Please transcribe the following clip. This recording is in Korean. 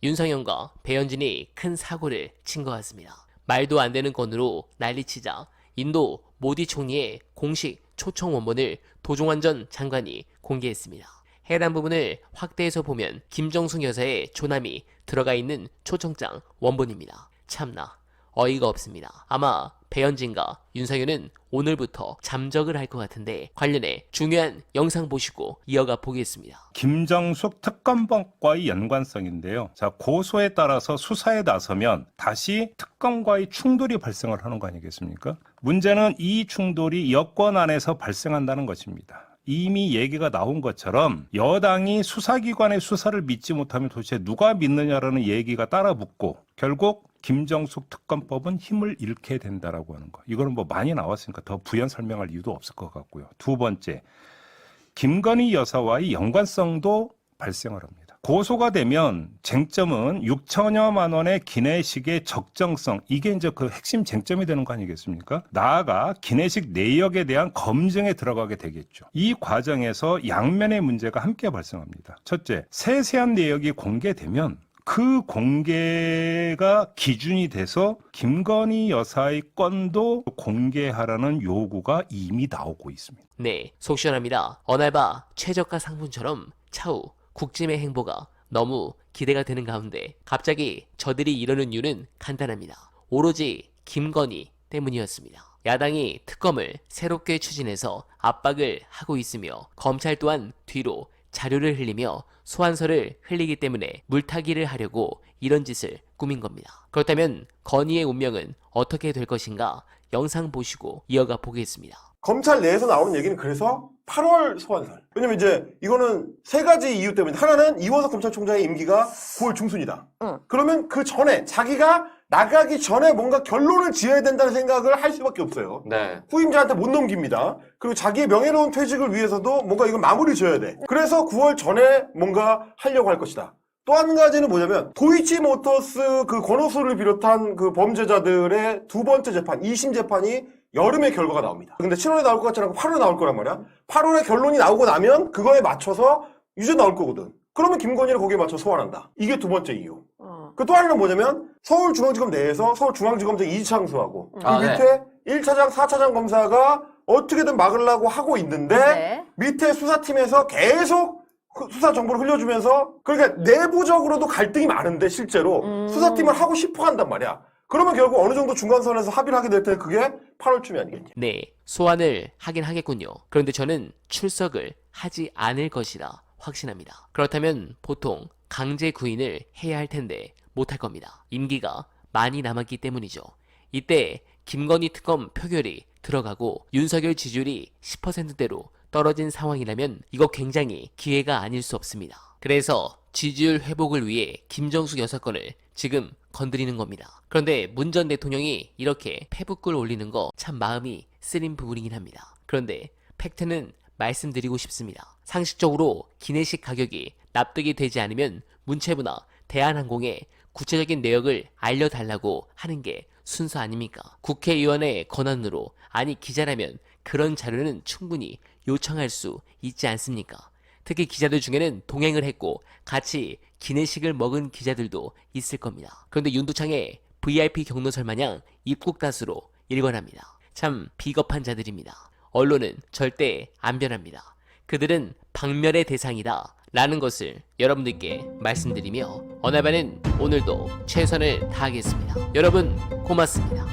윤상현과 배현진이 큰 사고를 친 것 같습니다. 말도 안 되는 건으로 난리치자 인도 모디 총리의 공식 초청 원본을 도종환 전 장관이 공개했습니다. 해당 부분을 확대해서 보면 김정숙 여사의 조남이 들어가 있는 초청장 원본입니다. 참나 어이가 없습니다. 아마 배현진과 윤상현은 오늘부터 잠적을 할 것 같은데 관련해 중요한 영상 보시고 이어가 보겠습니다. 김정숙 특검법과의 연관성인데요. 자, 고소에 따라서 수사에 나서면 다시 특검과의 충돌이 발생을 하는 거 아니겠습니까? 문제는 이 충돌이 여권 안에서 발생한다는 것입니다. 이미 얘기가 나온 것처럼 여당이 수사기관의 수사를 믿지 못하면 도대체 누가 믿느냐라는 얘기가 따라 붙고 결국 김정숙 특검법은 힘을 잃게 된다라고 하는 거. 이거는 뭐 많이 나왔으니까 더 부연 설명할 이유도 없을 것 같고요. 두 번째, 김건희 여사와의 연관성도 발생을 합니다. 고소가 되면 쟁점은 6천여만 원의 기내식의 적정성, 이게 이제 그 핵심 쟁점이 되는 거 아니겠습니까? 나아가 기내식 내역에 대한 검증에 들어가게 되겠죠. 이 과정에서 양면의 문제가 함께 발생합니다. 첫째, 세세한 내역이 공개되면 그 공개가 기준이 돼서 김건희 여사의 건도 공개하라는 요구가 이미 나오고 있습니다. 네, 속 시원합니다. 어날바 최저가 상품처럼 차후 국짐의 행보가 너무 기대가 되는 가운데 갑자기 저들이 이러는 이유는 간단합니다. 오로지 김건희 때문이었습니다. 야당이 특검을 새롭게 추진해서 압박을 하고 있으며 검찰 또한 뒤로 자료를 흘리며 소환서를 흘리기 때문에 물타기를 하려고 이런 짓을 꾸민 겁니다. 그렇다면 건희의 운명은 어떻게 될 것인가 영상 보시고 이어가 보겠습니다. 검찰 내에서 나오는 얘기는 그래서 8월 소환설. 왜냐면 이제 이거는 세 가지 이유 때문에 하나는 이원석 검찰총장의 임기가 9월 중순이다. 그러면 그 전에 자기가 나가기 전에 뭔가 결론을 지어야 된다는 생각을 할 수밖에 없어요. 네. 후임자한테 못 넘깁니다. 그리고 자기의 명예로운 퇴직을 위해서도 뭔가 이걸 마무리 지어야 돼. 그래서 9월 전에 뭔가 하려고 할 것이다. 또 한 가지는 뭐냐면 도이치모터스 그 권오수를 비롯한 그 범죄자들의 두 번째 재판, 2심 재판이 여름에 결과가 나옵니다. 근데 7월에 나올 것 같지 않고 8월에 나올 거란 말이야. 8월에 결론이 나오고 나면 그거에 맞춰서 유죄 나올 거거든. 그러면 김건희를 거기에 맞춰 소환한다. 이게 두 번째 이유. 그 또 하나는 뭐냐면 서울중앙지검 내에서 서울중앙지검장 이지창수하고 그 밑에 1차장, 4차장 검사가 어떻게든 막으려고 하고 있는데 밑에 수사팀에서 계속 그 수사 정보를 흘려주면서 그러니까 내부적으로도 갈등이 많은데 실제로 수사팀을 하고 싶어 한단 말이야. 그러면 결국 어느 정도 중간선에서 합의를 하게 될 때 그게 8월쯤이 아니겠냐. 네, 소환을 하긴 하겠군요. 그런데 저는 출석을 하지 않을 것이라 확신합니다. 그렇다면 보통 강제 구인을 해야 할 텐데 못할 겁니다. 임기가 많이 남았기 때문이죠. 이때 김건희 특검 표결이 들어가고 윤석열 지지율이 10%대로 떨어진 상황이라면 이거 굉장히 기회가 아닐 수 없습니다. 그래서 지지율 회복을 위해 김정숙 여사 건을 지금 건드리는 겁니다. 그런데 문 전 대통령이 이렇게 페북글 올리는 거 참 마음이 쓰린 부분이긴 합니다. 그런데 팩트는 말씀드리고 싶습니다. 상식적으로 기내식 가격이 납득이 되지 않으면 문체부나 대한항공에 구체적인 내역을 알려달라고 하는 게 순서 아닙니까? 국회의원의 권한으로, 아니 기자라면 그런 자료는 충분히 요청할 수 있지 않습니까? 특히 기자들 중에는 동행을 했고 같이 기내식을 먹은 기자들도 있을 겁니다. 그런데 윤두창의 VIP 경로설 마냥 입국 다수로 일관합니다. 참 비겁한 자들입니다. 언론은 절대 안 변합니다. 그들은 박멸의 대상이다 라는 것을 여러분들께 말씀드리며 어날바는 오늘도 최선을 다하겠습니다. 여러분 고맙습니다.